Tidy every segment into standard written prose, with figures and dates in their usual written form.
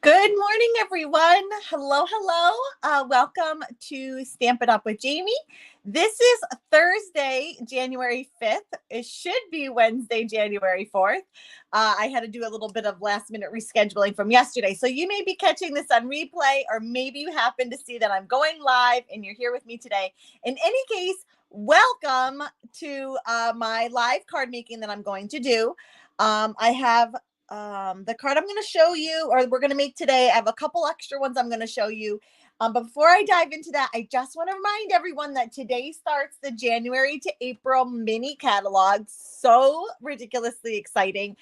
Good morning, everyone. Hello, hello. Welcome to Stamp It Up with Jamie. This is Thursday, January 5th. It should be Wednesday, January 4th. I had to do a little bit of last minute rescheduling from yesterday. So you may be catching this on replay, or maybe you happen to see that I'm going live and you're here with me today. In any case, welcome to my live card making that I'm going to do. I have the card I'm going to show you, or we're going to make today. I have a couple extra ones I'm going to show you. But before I dive into that, I just want to remind everyone that today starts the January to April mini catalog. So ridiculously exciting.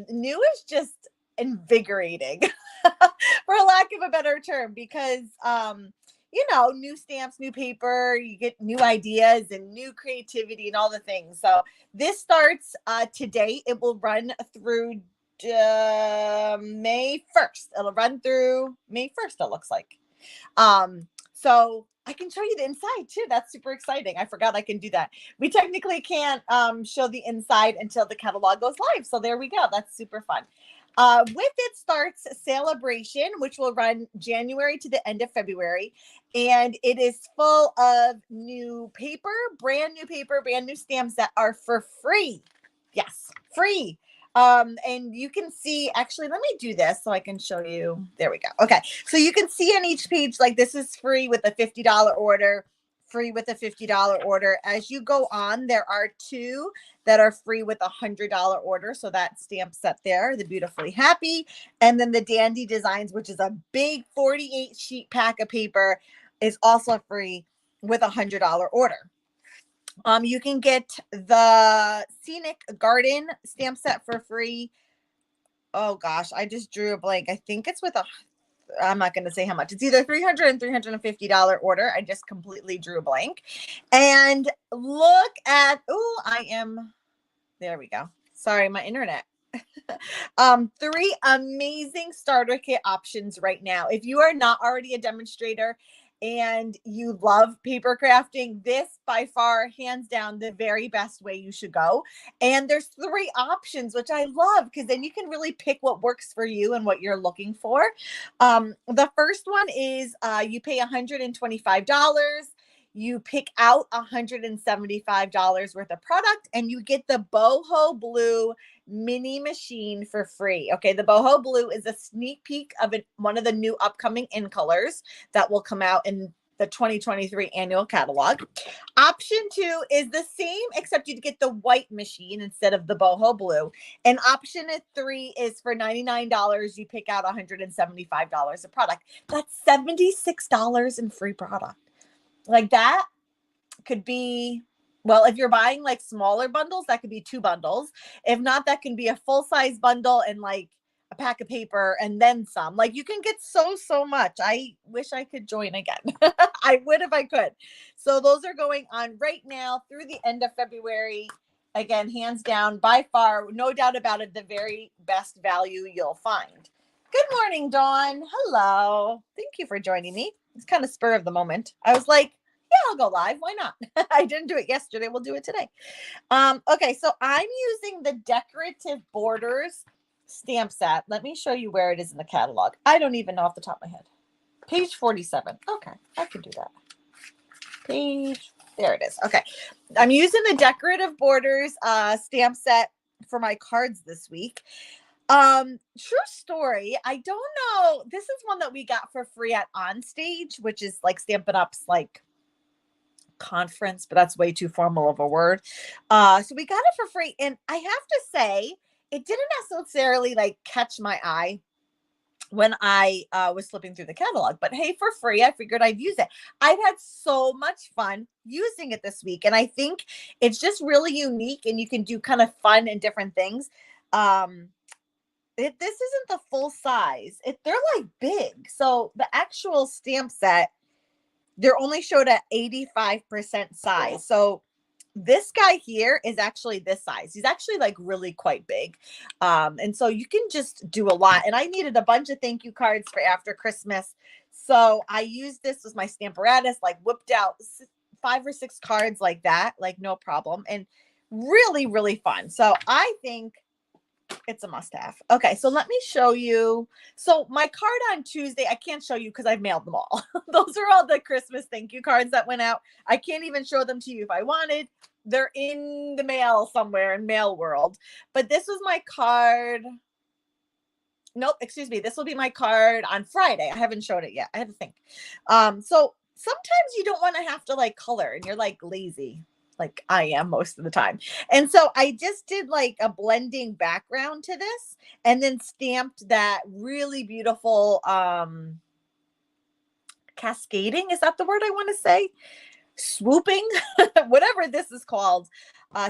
New is just invigorating, for lack of a better term, because new stamps, new paper, you get new ideas and new creativity and all the things. So this starts today. It will run through May 1st. It'll run through May 1st, it looks like. So I can show you the inside too. That's super exciting. I forgot I can do that. We technically can't show the inside until the catalog goes live. So there we go. That's super fun. With it starts Celebration, which will run January to the end of February. And it is full of new paper, brand new stamps that are for free. Yes, free. And you can see, actually, let me do this so I can show you. There we go. Okay. So you can see on each page, like this is free with a $50 order, free with a $50 order. As you go on, there are two that are free with a $100 order. So that stamp set there, the Beautifully Happy. And then the Dandy Designs, which is a big 48 sheet pack of paper, is also free with a $100 order. You can get the Scenic Garden stamp set for free. Oh gosh, I just drew a blank. I think it's with I'm not going to say how much. It's either $300 and $350 order. I just completely drew a blank. And look at, there we go. Sorry, my internet. Three amazing starter kit options right now. If you are not already a demonstrator and you love paper crafting, this by far, hands down, the very best way you should go. And there's three options, which I love, because then you can really pick what works for you and what you're looking for. The first one is you pay $125. You pick out $175 worth of product, and you get the Boho Blue mini machine for free. Okay, the Boho Blue is a sneak peek of one of the new upcoming in colors that will come out in the 2023 annual catalog. Option 2 is the same, except you get the white machine instead of the Boho Blue. And option 3 is for $99. You pick out $175 of product. That's $76 in free product. Like that could be, well, if you're buying like smaller bundles, that could be 2 bundles. If not, that can be a full-size bundle and like a pack of paper and then some. Like you can get so much. I wish I could join again. I would if I could. So those are going on right now through the end of February. Again, hands down, by far, no doubt about it, the very best value you'll find. Good morning, Dawn. Hello. Thank you for joining me. It's kind of spur of the moment. I was like, yeah, I'll go live. Why not? I didn't do it yesterday. We'll do it today. Okay, so I'm using the Decorative Borders stamp set. Let me show you where it is in the catalog. I don't even know off the top of my head. Page 47. Okay, I can do that. There it is. Okay, I'm using the Decorative Borders stamp set for my cards this week. True story. I don't know. This is one that we got for free at Onstage, which is like Stampin' Up's like conference, but that's way too formal of a word. So we got it for free. And I have to say, it didn't necessarily like catch my eye when I was flipping through the catalog, but hey, for free, I figured I'd use it. I've had so much fun using it this week. And I think it's just really unique and you can do kind of fun and different things. This isn't the full size. They're like big. So the actual stamp set, they're only showed at 85% size. So this guy here is actually this size. He's actually like really quite big. And so you can just do a lot. And I needed a bunch of thank you cards for after Christmas. So I used this as my Stamparatus, like whipped out 5 or 6 cards like that, like no problem. And really, really fun. So I think It's a must-have. Okay, so let me show you. So my card on Tuesday, I can't show you because I've mailed them all. Those are all the Christmas thank you cards that went out. I can't even show them to you if I wanted. They're in the mail somewhere in mail world. But this was my card. Nope, excuse me. This will be my card on Friday. I haven't showed it yet. I had to think. So sometimes you don't want to have to like color and you're like lazy, like I am most of the time. And so I just did like a blending background to this and then stamped that really beautiful cascading. Is that the word I want to say? Swooping, whatever this is called,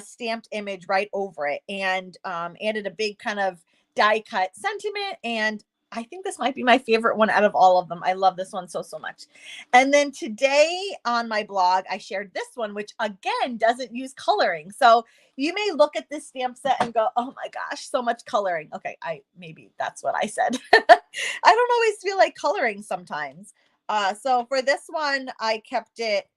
stamped image right over it, and added a big kind of die cut sentiment. And I think this might be my favorite one out of all of them. I love this one so much. And then today on my blog, I shared this one, which again doesn't use coloring. So you may look at this stamp set and go, oh my gosh, so much coloring. Okay, maybe that's what I said. I don't always feel like coloring sometimes. So for this one, I kept it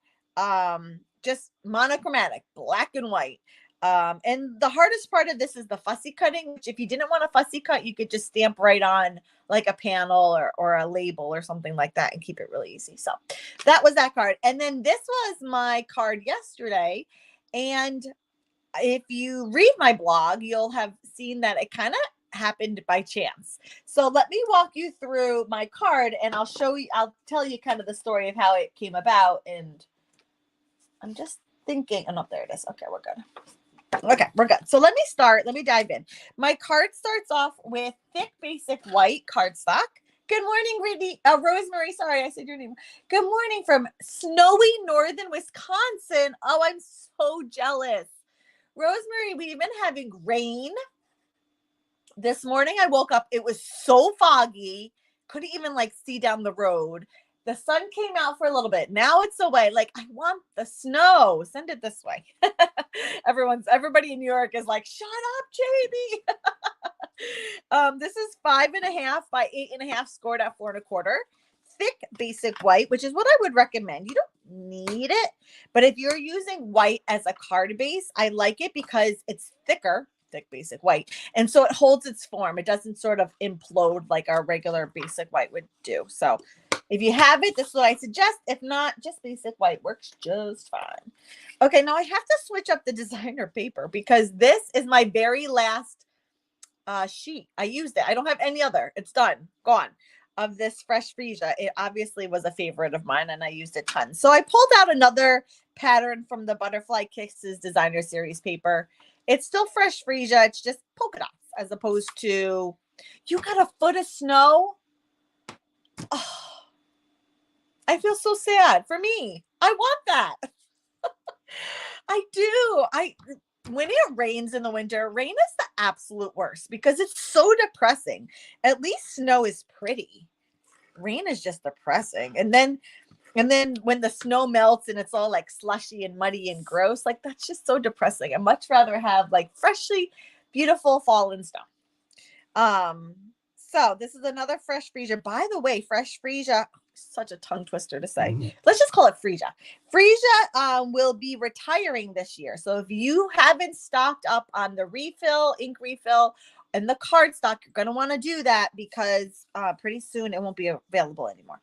just monochromatic, black and white. And the hardest part of this is the fussy cutting, which if you didn't want a fussy cut, you could just stamp right on like a panel or a label or something like that and keep it really easy. So that was that card. And then this was my card yesterday. And if you read my blog, you'll have seen that it kind of happened by chance. So let me walk you through my card and I'll tell you kind of the story of how it came about. And I'm just thinking, oh no, there it is. Okay, we're good. Okay, we're good. So let me dive in. My card starts off with thick basic white cardstock. Good morning, Rosemary. Sorry, I said your name. Good morning from snowy northern Wisconsin. Oh, I'm so jealous. Rosemary, we've been having rain. This morning I woke up, it was so foggy, couldn't even like see down the road. The sun came out for a little bit. Now it's away. Like, I want the snow. Send it this way. Everybody in New York is like, shut up, Jamie. This is 5.5 by 8.5, scored at 4 1/4. Thick basic white, which is what I would recommend. You don't need it, but if you're using white as a card base, I like it because it's thicker, thick basic white, and so it holds its form. It doesn't sort of implode like our regular basic white would do. So if you have it, this is what I suggest. If not, just basic white works just fine. Okay, now I have to switch up the designer paper because this is my very last sheet. I used it. I don't have any other. It's done. Gone. Of this Fresh Freesia. It obviously was a favorite of mine and I used it tons. So I pulled out another pattern from the Butterfly Kisses designer series paper. It's still Fresh Freesia. It's just polka dots as opposed to, you got a foot of snow? Oh, I feel so sad for me. I want that. I do. When it rains in the winter, rain is the absolute worst because it's so depressing. At least snow is pretty. Rain is just depressing. And then when the snow melts and it's all like slushy and muddy and gross, like that's just so depressing. I'd much rather have like freshly beautiful fallen snow. So this is another Fresh Freesia. By the way, Fresh Freesia, such a tongue twister to say. Let's just call it Freesia. Freesia will be retiring this year. So if you haven't stocked up on the refill, ink refill, and the cardstock, you're going to want to do that because pretty soon it won't be available anymore.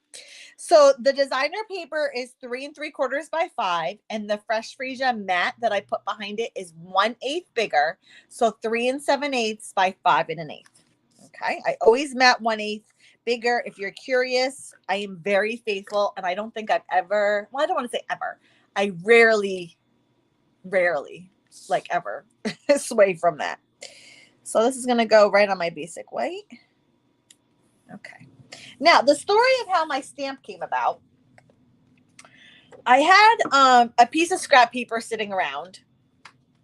So the designer paper is 3 3/4 by 5, and the Fresh Freesia mat that I put behind it is 1/8 bigger. So 3 7/8 by 5 1/8. Okay, I always mat 1/8 bigger. If you're curious, I am very faithful, and I don't think I've ever, well, I don't want to say ever. I rarely, like ever, sway from that. So this is going to go right on my basic white. Okay. Now, the story of how my stamp came about, I had a piece of scrap paper sitting around.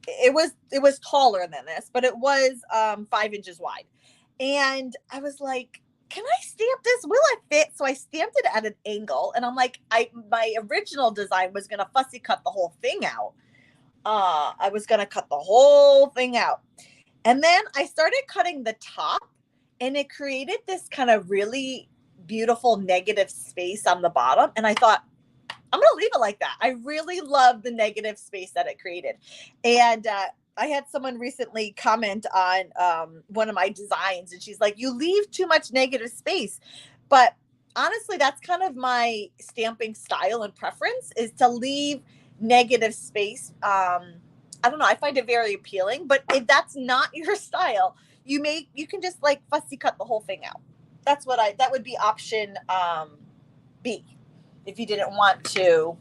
It was taller than this, but it was 5 inches wide. And I was like, can I stamp this? Will it fit? So I stamped it at an angle. And I'm like, my original design was going to fussy cut the whole thing out. I was going to cut the whole thing out. And then I started cutting the top, and it created this kind of really beautiful negative space on the bottom. And I thought, I'm going to leave it like that. I really love the negative space that it created. And I had someone recently comment on one of my designs, and she's like, "You leave too much negative space," but honestly, that's kind of my stamping style and preference is to leave negative space. I don't know. I find it very appealing, but if that's not your style, you can just like fussy cut the whole thing out. That would be option B if you didn't want to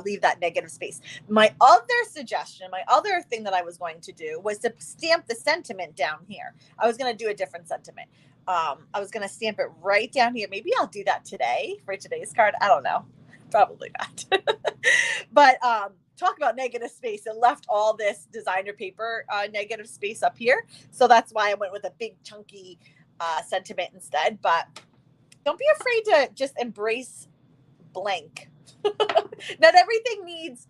leave that negative space. My other suggestion, my other thing that I was going to do was to stamp the sentiment down here. I was going to do a different sentiment. I was going to stamp it right down here. Maybe I'll do that today for today's card. I don't know. Probably not. But talk about negative space. It left all this designer paper negative space up here. So that's why I went with a big chunky sentiment instead. But don't be afraid to just embrace blank. Not everything needs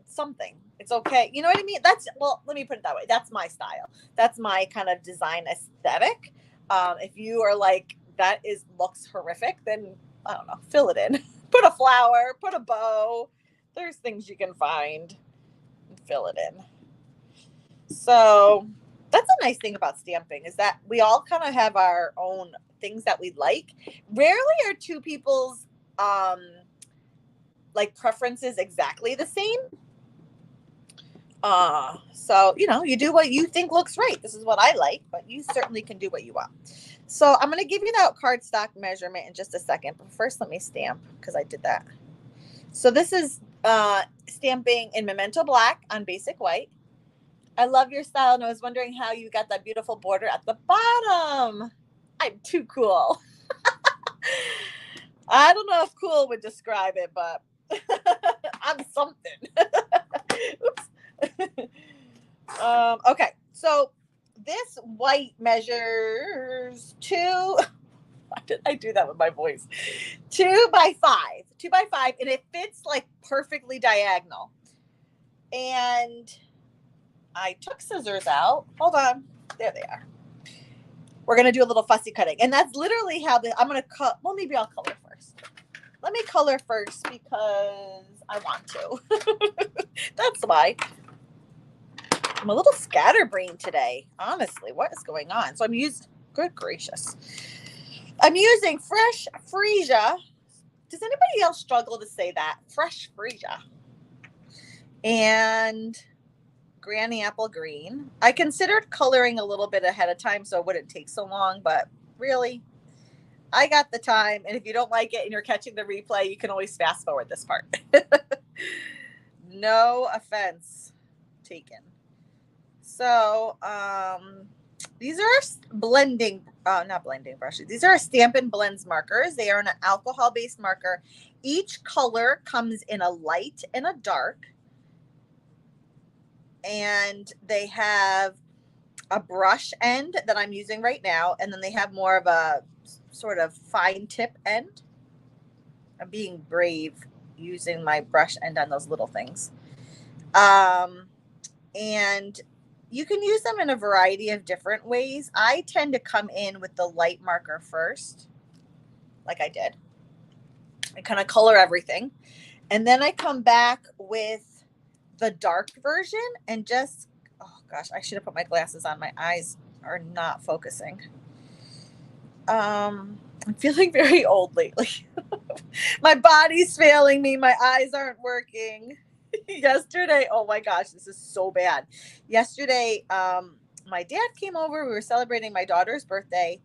something. It's okay. You know what I mean? Let me put it that way. That's my style. That's my kind of design aesthetic. If you are like, looks horrific, then I don't know, fill it in. Put a flower, put a bow. There's things you can find and fill it in. So that's a nice thing about stamping is that we all kind of have our own things that we like. Rarely are two people's like preferences exactly the same. So you do what you think looks right. This is what I like, but you certainly can do what you want. So I'm going to give you that cardstock measurement in just a second, but first let me stamp because I did that. So this is stamping in Memento Black on basic white. I love your style, and I was wondering how you got that beautiful border at the bottom. I'm too cool. I don't know if cool would describe it, but I'm something. Oops. Okay, so this white measures 2. Why did I do that with my voice? 2 by 5. 2 by 5, and it fits like perfectly diagonal. And I took scissors out. Hold on. There they are. We're going to do a little fussy cutting. And that's literally how I'm going to cut. Well, maybe I'll color first. Let me color first because I want to. That's why. I'm a little scatterbrained today. Honestly, what is going on? So good gracious. I'm using fresh freesia. Does anybody else struggle to say that? Fresh freesia. And Granny Apple Green. I considered coloring a little bit ahead of time so it wouldn't take so long, but really, I got the time. And if you don't like it and you're catching the replay, you can always fast forward this part. No offense taken. So these are not blending brushes. These are Stampin' Blends markers. They are an alcohol-based marker. Each color comes in a light and a dark. And they have a brush end that I'm using right now. And then they have more of a sort of fine tip end. I'm being brave using my brush end on those little things. And you can use them in a variety of different ways. I tend to come in with the light marker first, like I did. I kind of color everything. And then I come back with the dark version and just, oh gosh, I should have put my glasses on. My eyes are not focusing. I'm feeling very old lately. My body's failing me. My eyes aren't working. Yesterday, oh my gosh, this is so bad. Yesterday, my dad came over. We were celebrating my daughter's birthday,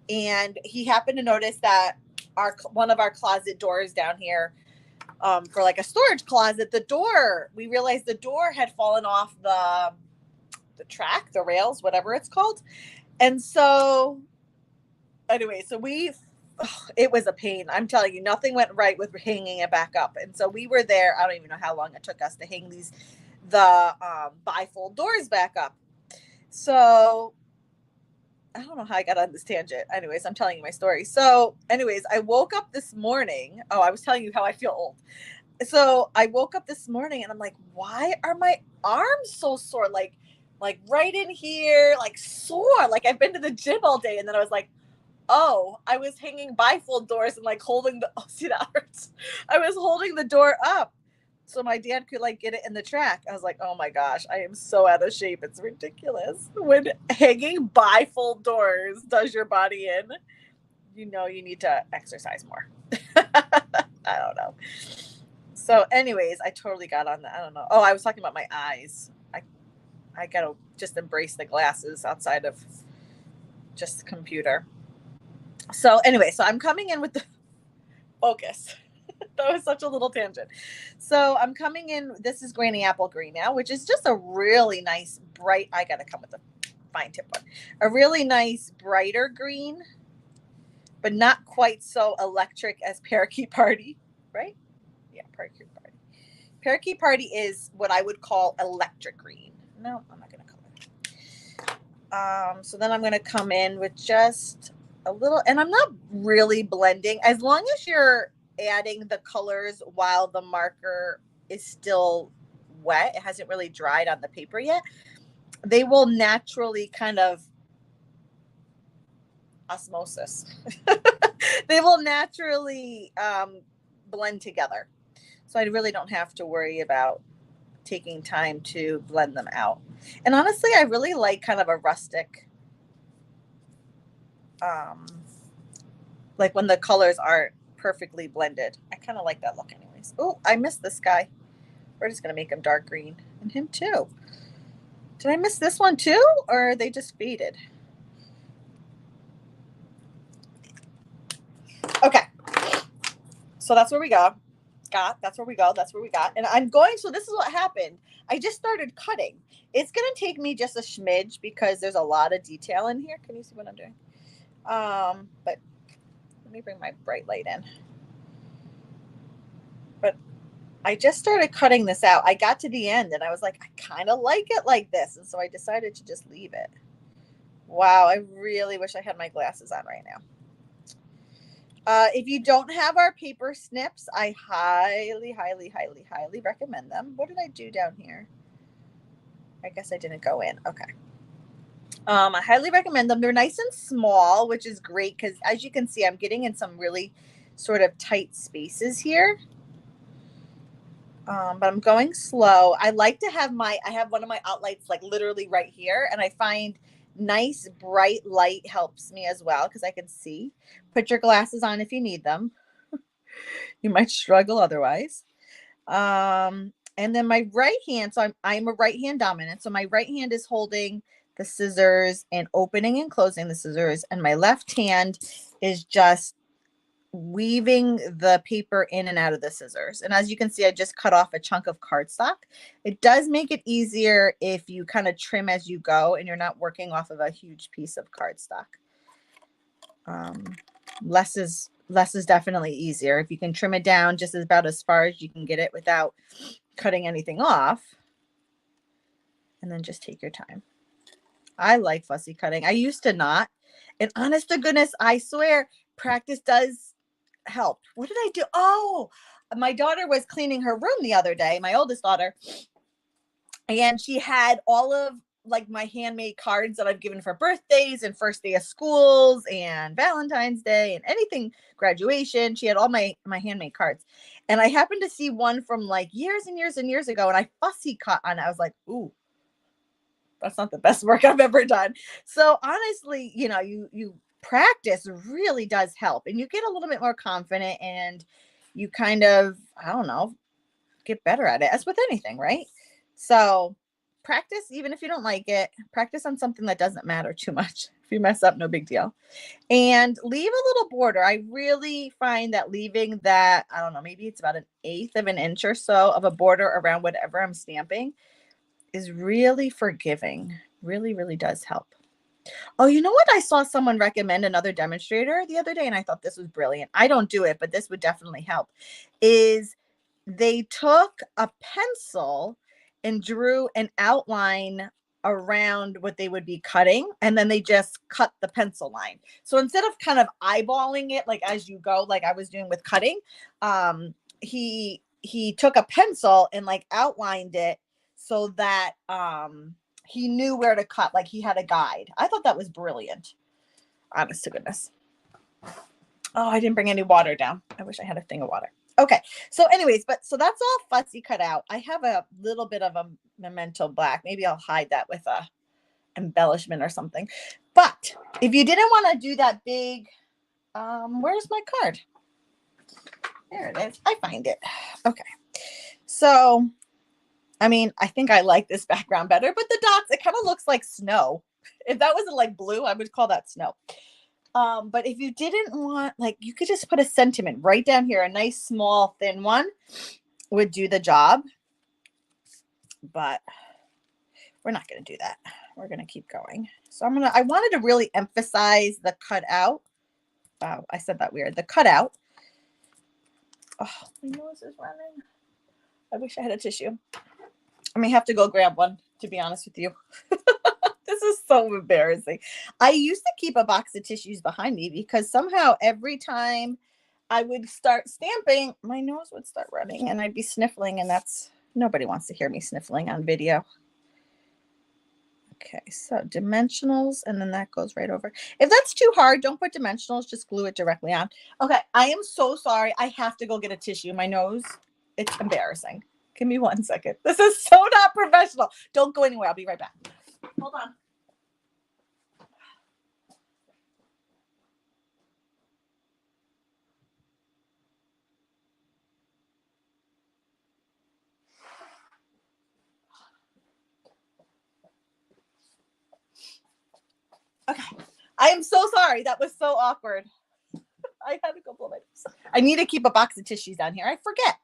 and he happened to notice that one of our closet doors down here, for like a storage closet, we realized the door had fallen off the track, the rails, whatever it's called. And so anyway, it was a pain. I'm telling you, nothing went right with hanging it back up. And so we were there. I don't even know how long it took us to hang the bifold doors back up. So I don't know how I got on this tangent. Anyways, I'm telling you my story. So anyways, I woke up this morning. Oh, I was telling you how I feel old. So I woke up this morning and I'm like, why are my arms so sore? Like right in here, like sore. Like I've been to the gym all day. And then I was like, oh, I was hanging bifold doors and like holding see, that hurts. I was holding the door up. so my dad could like get it in the track. I was like, oh my gosh, I am so out of shape. It's ridiculous. When hanging bifold doors does your body in, you know you need to exercise more. I don't know. So, anyways, I totally got on that. I don't know. Oh, I was talking about my eyes. I gotta just embrace the glasses outside of just the computer. So, anyway, so I'm coming in with the focus. That was such a little tangent. So I'm coming in. This is Granny Apple Green now, which is just a really nice, bright. I gotta come with a fine tip one. A really nice, brighter green, but not quite so electric as Parakeet Party, right? Yeah, Parakeet Party. Parakeet Party is what I would call electric green. No, I'm not gonna color it. So then I'm gonna come in with just a little, and I'm not really blending. As long as you're adding the colors while the marker is still wet, it hasn't really dried on the paper yet, they will naturally kind of osmosis. They will naturally blend together. So I really don't have to worry about taking time to blend them out. And honestly, I really like kind of a rustic, like when the colors aren't perfectly blended. I kind of like that look anyways. Oh, I missed this guy. We're just going to make him dark green. And him too. Did I miss this one too? Or are they just faded? Okay. So that's where we go. That's where we go. That's where we got. And I'm going, so this is what happened. I just started cutting. It's going to take me just a smidge because there's a lot of detail in here. Can you see what I'm doing? But let me bring my bright light in. But I just started cutting this out. I got to the end and I was like, I kind of like it like this. And so I decided to just leave it. Wow, I really wish I had my glasses on right now. If you don't have our paper snips, I highly, highly, highly, highly recommend them. What did I do down here? I guess I didn't go in. Okay. I highly recommend them. They're nice and small, which is great because as you can see, I'm getting in some really sort of tight spaces here. But I'm going slow. I like to have I have one of my outlights like literally right here. And I find nice bright light helps me as well because I can see. Put your glasses on if you need them. You might struggle otherwise. And then my right hand, so I'm a right hand dominant. So my right hand is holding the scissors and opening and closing the scissors. And my left hand is just weaving the paper in and out of the scissors. And as you can see, I just cut off a chunk of cardstock. It does make it easier if you kind of trim as you go and you're not working off of a huge piece of cardstock. Less is definitely easier. If you can trim it down just about as far as you can get it without cutting anything off, and then just take your time. I like fussy cutting. I used to not. And honest to goodness, I swear, practice does help. What did I do? Oh, my daughter was cleaning her room the other day, my oldest daughter, and she had all of like my handmade cards that I've given for birthdays and first day of schools and Valentine's Day and anything, graduation. She had all my handmade cards. And I happened to see one from like years and years and years ago, and I fussy cut on it. I was like, ooh, that's not the best work I've ever done. So honestly, you know, you practice really does help, and you get a little bit more confident, and you kind of, I don't know, get better at it, as with anything, right? So practice, even if you don't like it, practice on something that doesn't matter too much. If you mess up, no big deal. And leave a little border. I really find that leaving that, I don't know, maybe it's about 1/8 of an inch or so of a border around whatever I'm stamping is really forgiving. Really, really does help. Oh, you know what? I saw someone recommend another demonstrator the other day, and I thought this was brilliant. I don't do it, but this would definitely help. Is they took a pencil and drew an outline around what they would be cutting, and then they just cut the pencil line. So instead of kind of eyeballing it like as you go, like I was doing with cutting, he took a pencil and like outlined it so that he knew where to cut, like he had a guide. I thought that was brilliant. Honest to goodness. Oh, I didn't bring any water down. I wish I had a thing of water. Okay. So anyways, so that's all fussy cut out. I have a little bit of a memento black. Maybe I'll hide that with a embellishment or something. But if you didn't want to do that big, where's my card? There it is. I find it. Okay. So, I mean, I think I like this background better, but the dots, it kind of looks like snow. If that wasn't like blue, I would call that snow. But if you didn't want, like, you could just put a sentiment right down here. A nice, small, thin one would do the job. But we're not going to do that. We're going to keep going. So I wanted to really emphasize the cutout. Wow, I said that weird. The cutout. Oh, my nose is running. I wish I had a tissue. I may have to go grab one, to be honest with you. This is so embarrassing. I used to keep a box of tissues behind me because somehow every time I would start stamping, my nose would start running and I'd be sniffling, and nobody wants to hear me sniffling on video. Okay, so dimensionals, and then that goes right over. If that's too hard, don't put dimensionals, just glue it directly on. Okay, I am so sorry. I have to go get a tissue. My nose, it's embarrassing. Give me 1 second. This is so not professional. Don't go anywhere. I'll be right back. Hold on. Okay. I am so sorry. That was so awkward. I had to go blow my nose. I need to keep a box of tissues down here. I forget.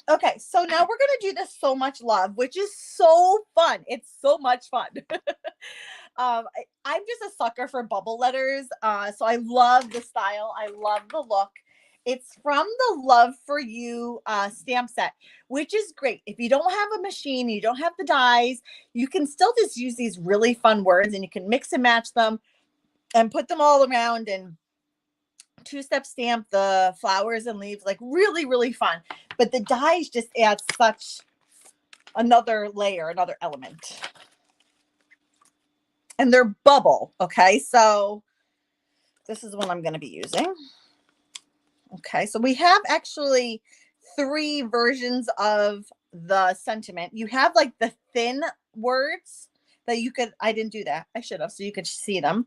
Okay, so now we're going to do this So Much Love, which is so fun. It's so much fun. I'm just a sucker for bubble letters. So I love the style. I love the look. It's from the Love for You stamp set, which is great. If you don't have a machine, you don't have the dies, you can still just use these really fun words, and you can mix and match them and put them all around and two-step stamp the flowers and leaves, like really, really fun. But the dies just add such another layer, another element. And they're bubble. Okay, so this is what I'm going to be using. Okay, so we have actually 3 versions of the sentiment. You have like the thin words that you could, I didn't do that. I should have, so you could see them.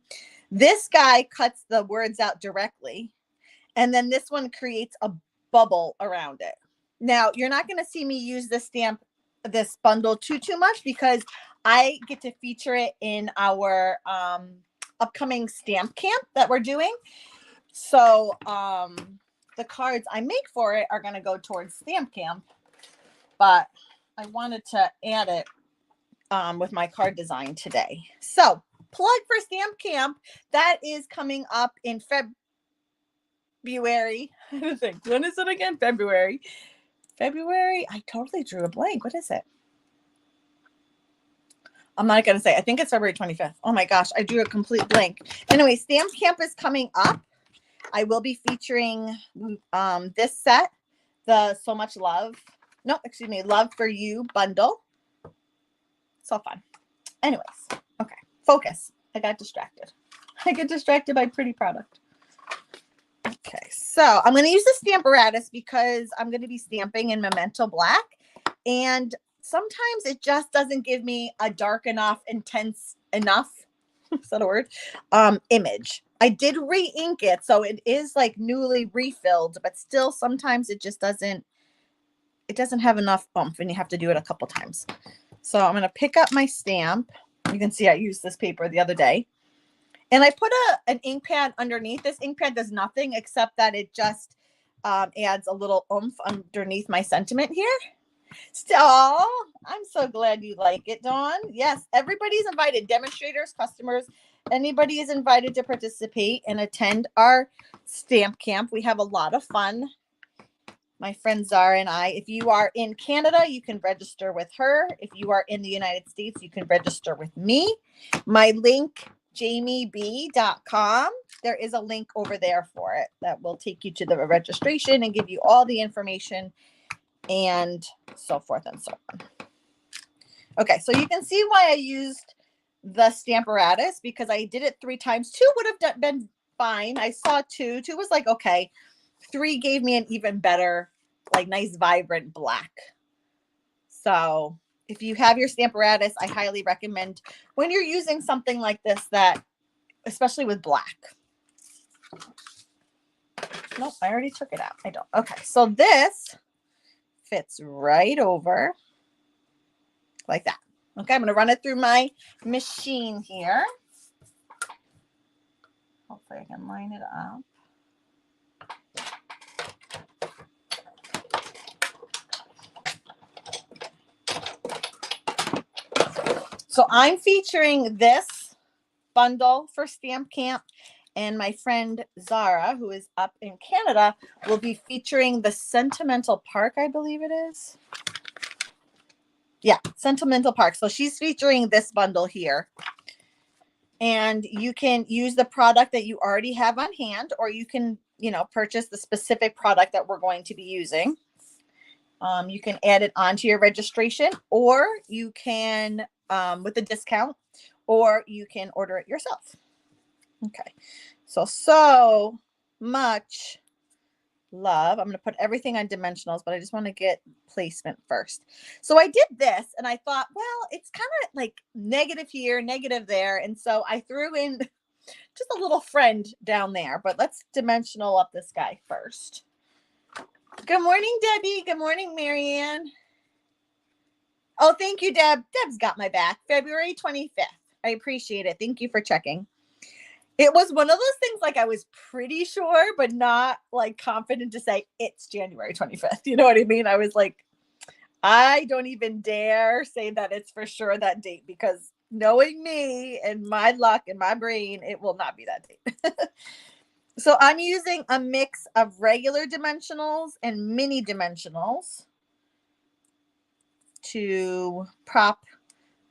This guy cuts the words out directly. And then this one creates a bubble around it. Now, you're not going to see me use this bundle too much, because I get to feature it in our upcoming stamp camp that we're doing. So the cards I make for it are going to go towards stamp camp, but I wanted to add it with my card design today. So plug for stamp camp. That is coming up in February. I think, when is it again? February. I totally drew a blank. What is it? I'm not going to say. I think it's February 25th. Oh my gosh, I drew a complete blank. Anyway, stamp camp is coming up. I will be featuring this set, the So Much Love. No, excuse me, Love for You bundle. So fun. Anyways, okay, focus. I got distracted. I get distracted by pretty product. Okay, so I'm going to use the Stamparatus because I'm going to be stamping in Memento Black. And sometimes it just doesn't give me a dark enough, intense enough, is that a word, image. I did re-ink it, so it is like newly refilled, but still sometimes it just doesn't have enough oomph, and you have to do it a couple times. So I'm going to pick up my stamp. You can see I used this paper the other day. And I put an ink pad underneath. This ink pad does nothing except that it just adds a little oomph underneath my sentiment here. Still, I'm so glad you like it, Dawn. Yes, everybody's invited. Demonstrators, customers, anybody is invited to participate and attend our stamp camp. We have a lot of fun. My friend Zara and I. If you are in Canada, you can register with her. If you are in the United States, you can register with me. My link, jamieb.com. There is a link over there for it that will take you to the registration and give you all the information and so forth and so on. Okay, so you can see why I used the Stamparatus, because I did it 3 times. 2 would have been fine. I saw 2. 2 was like, okay. 3 gave me an even better, like nice, vibrant black. So if you have your Stamparatus, I highly recommend when you're using something like this, that especially with black. Nope, I already took it out. I don't. Okay, so this fits right over like that. Okay, I'm going to run it through my machine here. Hopefully I can line it up. So I'm featuring this bundle for Stamp Camp, and my friend Zara, who is up in Canada, will be featuring the Sentimental Park, I believe it is. Yeah, Sentimental Park. So she's featuring this bundle here. And you can use the product that you already have on hand, or you can, purchase the specific product that we're going to be using. You can add it onto your registration, or you can, with a discount, or you can order it yourself. Okay, so much love. I'm going to put everything on dimensionals, but I just want to get placement first. So I did this and I thought, well, it's kind of like negative here, negative there. And so I threw in just a little friend down there, but let's dimensional up this guy first. Good morning, Debbie. Good morning, Marianne. Oh, thank you, Deb. Deb's got my back. February 25th. I appreciate it. Thank you for checking. It was one of those things, like I was pretty sure, but not like confident to say it's January 25th. You know what I mean? I was like, I don't even dare say that it's for sure that date, because knowing me and my luck and my brain, it will not be that date. So I'm using a mix of regular dimensionals and mini dimensionals to prop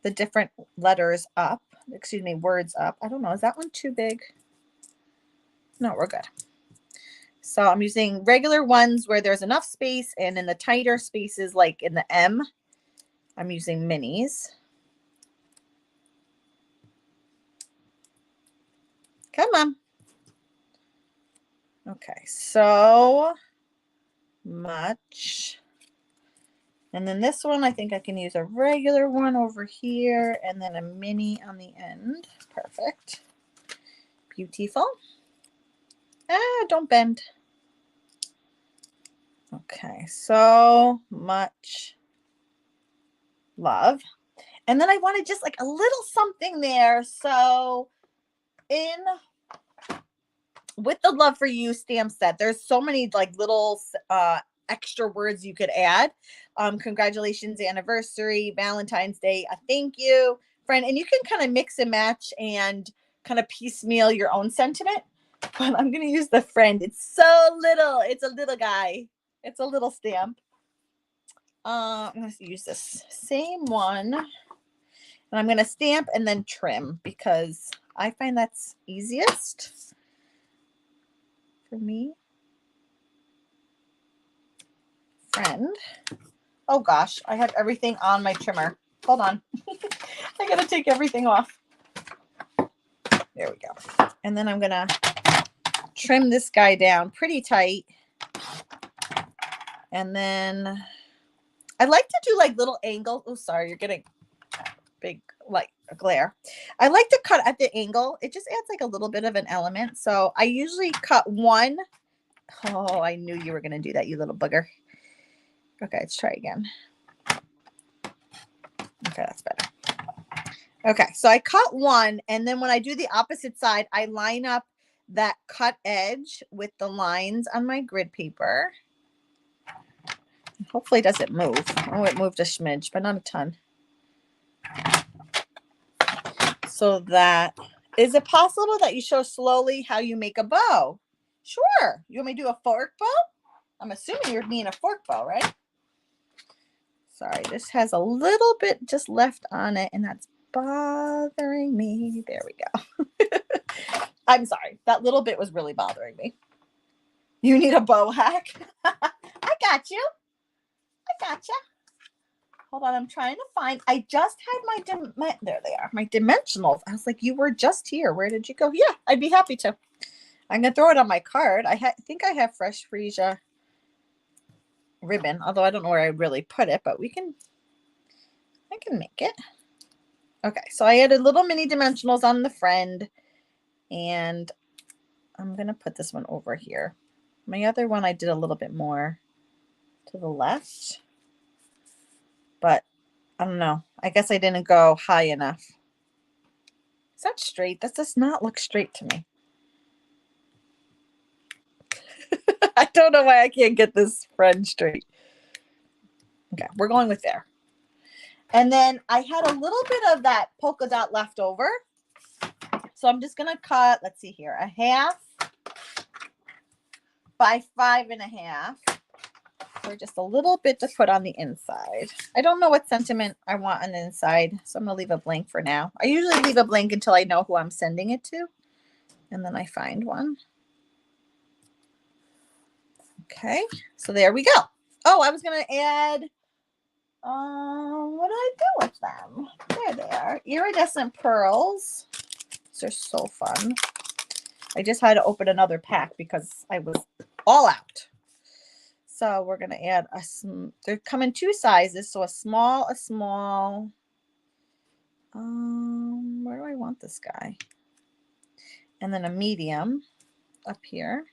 the different letters up. Excuse me, words up. I don't know. Is that one too big? No, we're good. So I'm using regular ones where there's enough space, and in the tighter spaces, like in the M, I'm using minis. Come on. Okay, so much. And then this one, I think I can use a regular one over here and then a mini on the end. Perfect. Beautiful. Don't bend. Okay, so much love. And then I wanted just like a little something there. So with the Love for You stamp set, there's so many like little extra words you could add. Congratulations, anniversary, Valentine's Day, a thank you, friend. And you can kind of mix and match and kind of piecemeal your own sentiment. But I'm going to use the friend. It's so little. It's a little guy. It's a little stamp. I'm going to use this same one. And I'm going to stamp and then trim, because I find that's easiest for me. Friend. Oh gosh, I have everything on my trimmer. Hold on. I gotta take everything off. There we go. And then I'm gonna trim this guy down pretty tight. And then I like to do like little angles. Oh, sorry, you're getting big like a glare. I like to cut at the angle. It just adds like a little bit of an element. So I usually cut one. Oh, I knew you were gonna do that, you little booger. Okay, let's try again. Okay, that's better. Okay, so I cut one, and then when I do the opposite side, I line up that cut edge with the lines on my grid paper. Hopefully it doesn't move. Oh, it moved a smidge, but not a ton. So that, is it possible that you show slowly how you make a bow? Sure. You want me to do a fork bow? I'm assuming you're meaning a fork bow, right? Sorry, this has a little bit just left on it, and that's bothering me. There we go. I'm sorry. That little bit was really bothering me. You need a bow hack? I got you. I gotcha. Hold on. I'm trying to find. I just had there they are. My dimensionals. I was like, you were just here. Where did you go? Yeah, I'd be happy to. I'm going to throw it on my card. I think I have fresh freesia ribbon, although I don't know where I really put it, but I can make it. Okay, so I added little mini dimensionals on the friend, and I'm going to put this one over here. My other one I did a little bit more to the left, but I don't know. I guess I didn't go high enough. Is that straight? That does not look straight to me. I don't know why I can't get this friend straight. Okay, we're going with there. And then I had a little bit of that polka dot left over. So I'm just going to cut, let's see here, a 1/2 by 5 1/2. For just a little bit to put on the inside. I don't know what sentiment I want on the inside, so I'm going to leave a blank for now. I usually leave a blank until I know who I'm sending it to, and then I find one. Okay, so there we go. Oh, I was going to add, what did I do with them? There they are, iridescent pearls. These are so fun. I just had to open another pack because I was all out. So we're going to add they come in 2 sizes. So a small, where do I want this guy? And then a medium up here.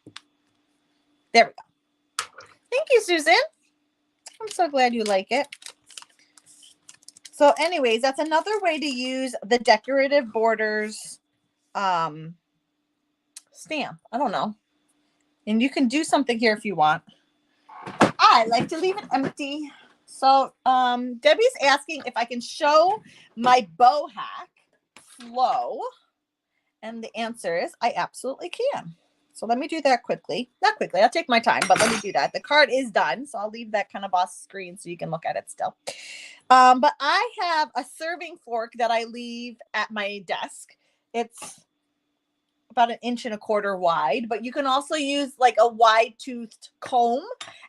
There we go. Thank you, Susan. I'm so glad you like it. So anyways, that's another way to use the Decorative Borders stamp. I don't know. And you can do something here if you want. I like to leave it empty. So Debbie's asking if I can show my bow hack flow. And the answer is I absolutely can. So let me do that quickly. Not quickly, I'll take my time, but let me do that. The card is done, so I'll leave that kind of off screen so you can look at it still. But I have a serving fork that I leave at my desk. It's about 1.25 inches wide, but you can also use like a wide-toothed comb.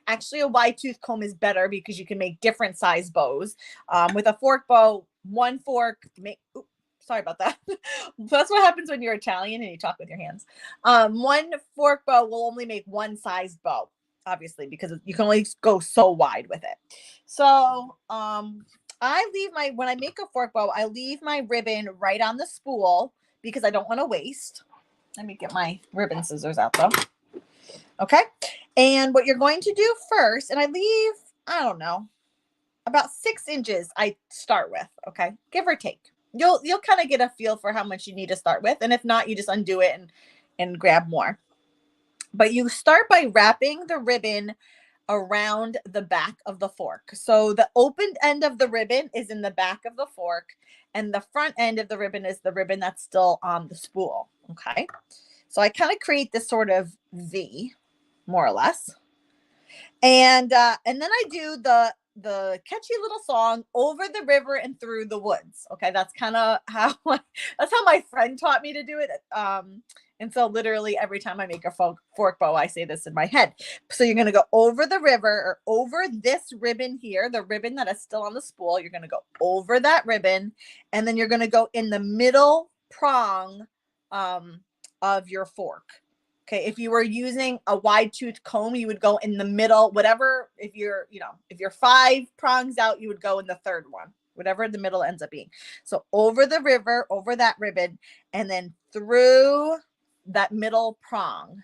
Actually, a wide-toothed comb is better because you can make different size bows. With a fork bow, one fork, sorry about that. That's what happens when you're Italian and you talk with your hands. One fork bow will only make one size bow, obviously, because you can only go so wide with it. So I leave when I make a fork bow, I leave my ribbon right on the spool because I don't want to waste. Let me get my ribbon scissors out though. Okay. And what you're going to do first, and I leave, I don't know, about 6 inches I start with. Okay. Give or take. You'll kind of get a feel for how much you need to start with. And if not, you just undo it and grab more. But you start by wrapping the ribbon around the back of the fork. So the opened end of the ribbon is in the back of the fork, and the front end of the ribbon is the ribbon that's still on the spool. Okay. So I kind of create this sort of V, more or less. And then I do the catchy little song, Over the River and Through the Woods. Okay, that's kind of how my friend taught me to do it. And so literally every time I make a fork bow, I say this in my head. So you're going to go over the river, or over this ribbon here, the ribbon that is still on the spool. You're going to go over that ribbon, and then you're going to go in the middle prong of your fork. Okay, if you were using a wide tooth comb, you would go in the middle, whatever, if you're 5 prongs out, you would go in the 3rd one, whatever the middle ends up being. So over the river, over that ribbon, and then through that middle prong.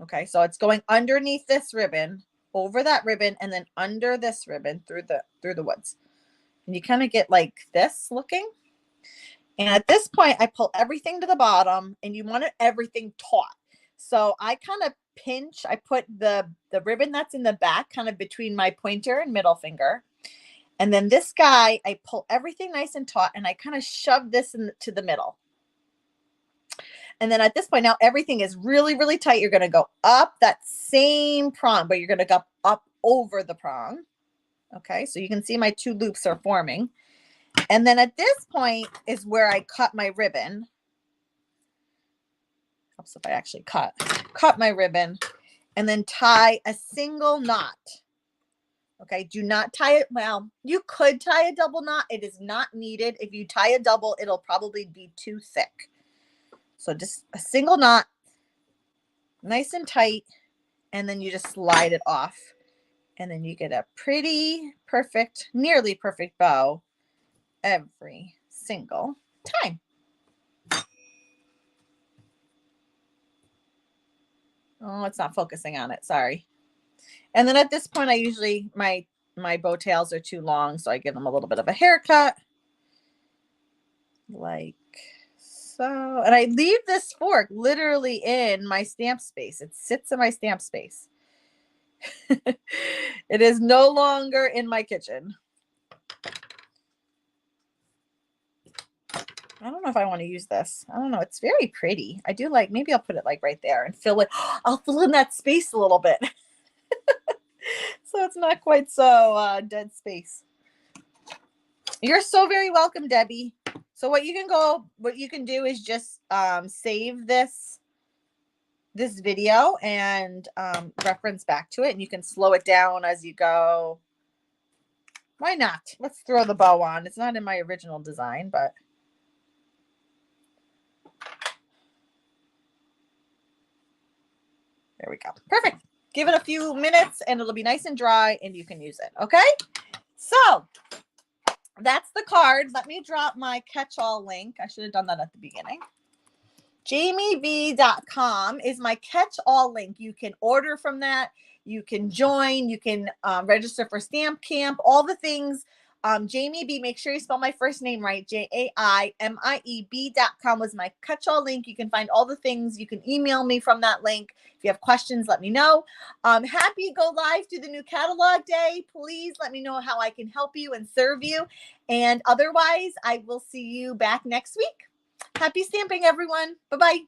Okay, so it's going underneath this ribbon, over that ribbon, and then under this ribbon through the woods. And you kind of get like this looking. And at this point, I pull everything to the bottom, and you want everything taut. So I kind of pinch, I put the ribbon that's in the back kind of between my pointer and middle finger. And then this guy, I pull everything nice and taut, and I kind of shove this into the middle. And then at this point, now everything is really, really tight. You're going to go up that same prong, but you're going to go up over the prong. Okay, so you can see my 2 loops are forming. And then at this point is where I cut my ribbon. Helps if I actually cut my ribbon, and then tie a single knot. Okay, do not tie it. Well, you could tie a double knot. It is not needed. If you tie a double, it'll probably be too thick. So just a single knot, nice and tight, and then you just slide it off. And then you get a pretty perfect, nearly perfect bow every single time. Oh, it's not focusing on it. Sorry. And then at this point, I usually, my bow tails are too long, so I give them a little bit of a haircut. Like so. And I leave this fork literally in my stamp space. It sits in my stamp space. It is no longer in my kitchen. I don't know if I want to use this. I don't know. It's very pretty. I do like, maybe I'll put it like right there and fill it. I'll fill in that space a little bit. So it's not quite so dead space. You're so very welcome, Debbie. So what you can do is just save this video and reference back to it, and you can slow it down as you go. Why not? Let's throw the bow on. It's not in my original design, but there we go. Perfect. Give it a few minutes and it'll be nice and dry and you can use it. Okay. So that's the card. Let me drop my catch-all link. I should have done that at the beginning. JamieV.com is my catch-all link. You can order from that. You can join. You can register for Stamp Camp. All the things. Jamie B. Make sure you spell my first name right. JAIMIEB.com was my catch-all link. You can find all the things. You can email me from that link. If you have questions, let me know. Happy Go Live to the new catalog day. Please let me know how I can help you and serve you. And otherwise, I will see you back next week. Happy stamping, everyone. Bye-bye.